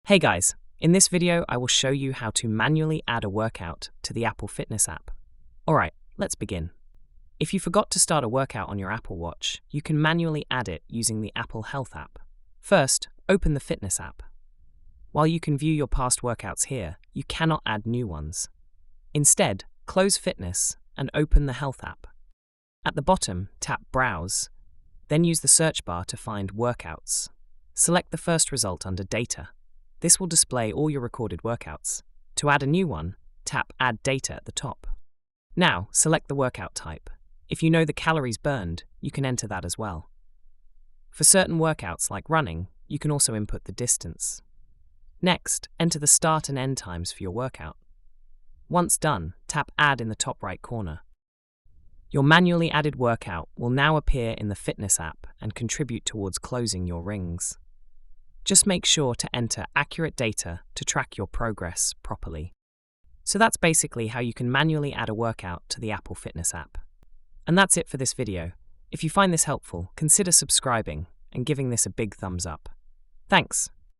Hey guys, in this video I will show you how to manually add a workout to the Apple Fitness app. Alright, let's begin. If you forgot to start a workout on your Apple Watch, you can manually add it using the Apple Health app. First, open the Fitness app. While you can view your past workouts here, you cannot add new ones. Instead, close Fitness and open the Health app. At the bottom, tap Browse, then use the search bar to find Workouts. Select the first result under Data. This will display all your recorded workouts. To add a new one, tap Add Data at the top. Now, select the workout type. If you know the calories burned, you can enter that as well. For certain workouts like running, you can also input the distance. Next, enter the start and end times for your workout. Once done, tap Add in the top right corner. Your manually added workout will now appear in the Fitness app and contribute towards closing your rings. Just make sure to enter accurate data to track your progress properly. So that's basically how you can manually add a workout to the Apple Fitness app. And that's it for this video. If you find this helpful, consider subscribing and giving this a big thumbs up. Thanks.